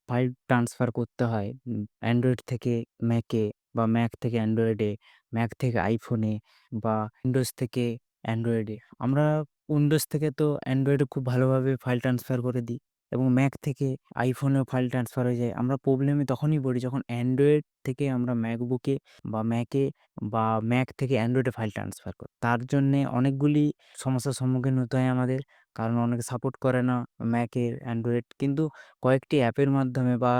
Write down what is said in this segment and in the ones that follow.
File transfer করতে হয় Android থেকে Mac এ বা Mac থেকে Android এ, Mac থেকে iPhone এ বা Windows থেকে Android এ। আমরা Windows থেকে তো Android এ খুব ভালোভাবে ফাইল ট্রান্সফার করে দিই এবং Mac থেকে iPhone এও ফাইল ট্রান্সফার হয়ে যায়। আমরা প্রবলেমে তখনই পড়ি যখন Android থেকে আমরা MacBook এ বা Mac এ বা Mac থেকে Android এ ফাইল ট্রান্সফার করি। তার জন্যে অনেকগুলি সমস্যার সম্মুখীন হতে হয় আমাদের। কারণ অনেকে সাপোর্ট করে না Mac এর Android কিন্তু কয়েকটি অ্যাপের মাধ্যমে বা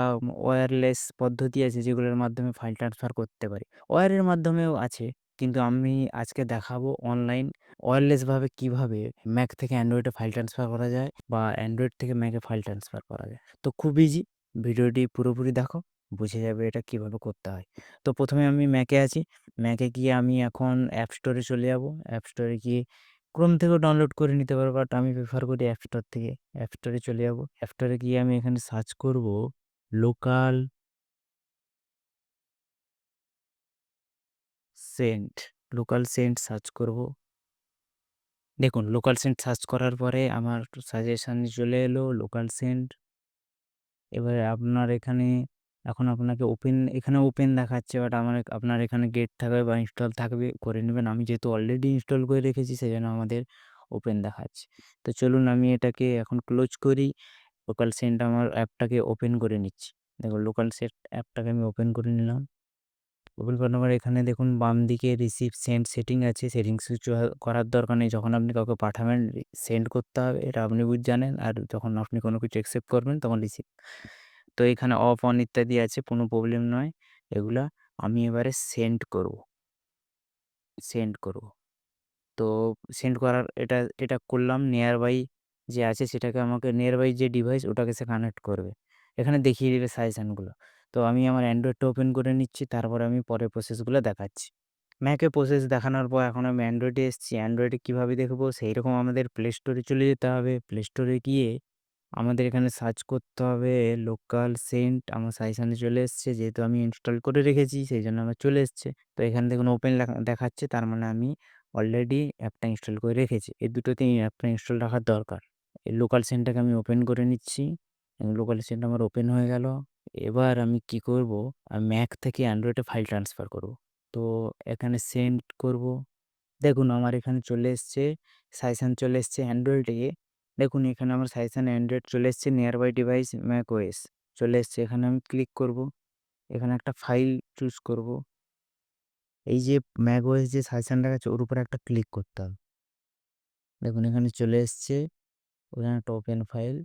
ওয়্যারলেস পদ্ধতি আছে যেগুলোর মাধ্যমে ফাইল ট্রান্সফার করতে পারি। ওয়্যারের মাধ্যমেও আছে কিন্তু আমি আজকে দেখাবো অনলাইন ওয়্যারলেসভাবে কিভাবে Mac থেকে Android এ ফাইল ট্রান্সফার করা যায় বা Android থেকে Mac এ ফাইল ট্রান্সফার করা যায়। তো খুব ইজি ভিডিওটি পুরোপুরি দেখো, বুঝে যাবে এটা কিভাবে করতে হয়। তো ১ম এ আমি Mac এ আছি। Mac এ গিয়ে আমি এখন অ্যাপ স্টোরে চলে যাবো। অ্যাপ স্টোরে গিয়ে Chrome থেকেও ডাউনলোড করে নিতে পারো বাট আমি প্রেফার করি অ্যাপ স্টোর থেকে। অ্যাপ স্টোরে চলে যাবো। অ্যাপ স্টোরে গিয়ে আমি এখানে সার্চ করব লোকাল সেন্ট, লোকাল সেন্ট সার্চ করব। দেখুন লোকাল সেন্ট সার্চ করার পরে আমার সাজেশনে চলে এলো লোকাল সেন্ট। এবারে আপনার এখানে এখন আপনাকে এখানে ওপেন দেখাচ্ছে বাট আপনার এখানে গেট থাকবে বা ইনস্টল থাকবে করে নেবেন। আমি যেহেতু অলরেডি ইনস্টল করে রেখেছি সেজন্য আমাদের ওপেন দেখাচ্ছে। তো চলুন আমি এটাকে এখন ক্লোজ করি। লোকাল সেন্ট আমার অ্যাপটাকে ওপেন করে নিচ্ছি। দেখুন লোকাল সেন্ট অ্যাপটাকে আমি ওপেন করে নিলাম। ওপেন করার পর এখানে দেখুন বাম দিকে রিসিভ সেন্ড সেটিং আছে। সেটিংস কিছু করার দরকার নেই। যখন আপনি কাউকে পাঠাবেন সেন্ড করতে হবে এটা আপনি জানেন। আর যখন আপনি কোনো কিছু অ্যাকসেপ্ট করবেন তখন রিসিভ। তো এখানে অফ অন ইত্যাদি আছে কোনো প্রবলেম নয়। এগুলা আমি এবারে সেন্ড করব। তো সেন্ড করার এটা করলাম নিয়ার বাই যে আছে সেটাকে আমাকে নিয়ার বাই যে ডিভাইস ওটাকে সে কানেক্ট করবে। এখানে দেখিয়ে দিবে সাজেশনগুলো। তো আমি আমার অ্যান্ড্রয়েডটা ওপেন করে নিচ্ছি তারপরে আমি পরের প্রসেসগুলো দেখাচ্ছি। ম্যাকে প্রসেস দেখানোর পর এখন আমি অ্যান্ড্রয়েডে এসেছি। অ্যান্ড্রয়েডে কীভাবে দেখবো সেইরকম আমাদের প্লে স্টোরে চলে যেতে হবে। প্লে স্টোরে গিয়ে আমাদের এখানে সার্চ করতে হবে লোকাল সেন্ট। আমার সাজেশনে চলে এসছে যেহেতু আমি ইনস্টল করে রেখেছি সেই জন্য আমার চলে এসছে। তো এখানে দেখুন ওপেন দেখাচ্ছে তার মানে আমি অলরেডি অ্যাপটা ইনস্টল করে রেখেছি। এই দুটোতেই অ্যাপটা ইনস্টল রাখার দরকার। এই লোকাল সেন্টটাকে আমি ওপেন করে নিচ্ছি। লোকাল সেন্ট আমার ওপেন হয়ে গেল। এবার আমি কি করব? ম্যাক থেকে অ্যান্ড্রয়েডে ফাইল ট্রান্সফার করব। তো এখানে সেন্ড করব। দেখুন আমার এখানে চলে এসছে, সাজেশন চলে এসছে অ্যান্ড্রয়েডে। দেখুন এখানে আমার সাজেশন অ্যান্ড্রয়েড চলে এসছে নিয়ার বাই ডিভাইস macOS চলে এসছে। এখানে আমি ক্লিক করব। এখানে একটা ফাইল চুজ করব। এই যে macOS যে সাজেশন দেখাচ্ছে ওর উপরে একটা ক্লিক করতে হবে। দেখুন এখানে চলে এসছে। ওখানে একটা ওপেন ফাইল।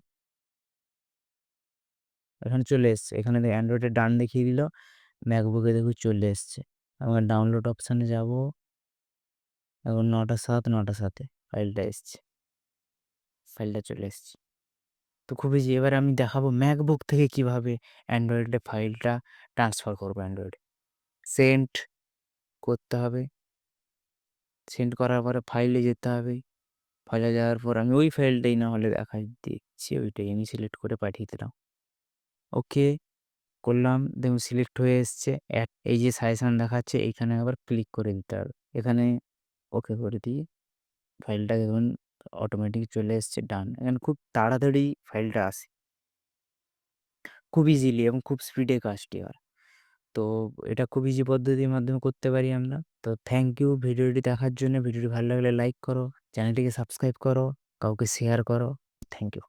এখানে চলে এসছে। এখানে অ্যান্ড্রয়েডের ডান দেখিয়ে দিল। ম্যাকবুকে দেখুন চলে এসছে। আমার ডাউনলোড অপশানে যাব। এখন ৯টা ৭ ফাইলটা এসছে। ফাইলটা চলে এসছে। তো খুব ইজি। এবারে আমি দেখাবো ম্যাকবুক থেকে কিভাবে অ্যান্ড্রয়েডে ফাইলটা ট্রান্সফার করবো অ্যান্ড্রয়েডে। সেন্ড করতে হবে। সেন্ড করার পরে ফাইলে যেতে হবে। ফাইলে যাওয়ার পর আমি ওই ফাইলটাই না হলে দিচ্ছি ওইটাই আমি সিলেক্ট করে পাঠিয়ে দিলাম। ওকে করলাম। দেখুন সিলেক্ট হয়ে এসছে। এই যে সাজেশন দেখাচ্ছে এইখানে আবার ক্লিক করে দিতে হবে। এখানে ওকে করে দিয়ে ফাইলটা দেখুন অটোমেটিক চলে এসছে ডান। এখানে খুব তাড়াতাড়ি ফাইলটা আসে। খুব ইজিলি এবং খুব স্পিডে কাজটি হয়। তো এটা খুব ইজি পদ্ধতির মাধ্যমে করতে পারি আমরা। তো থ্যাংক ইউ ভিডিওটি দেখার জন্য। ভিডিওটি ভালো লাগলে লাইক করো, চ্যানেলটিকে সাবস্ক্রাইব করো, কাউকে শেয়ার করো। Thank you.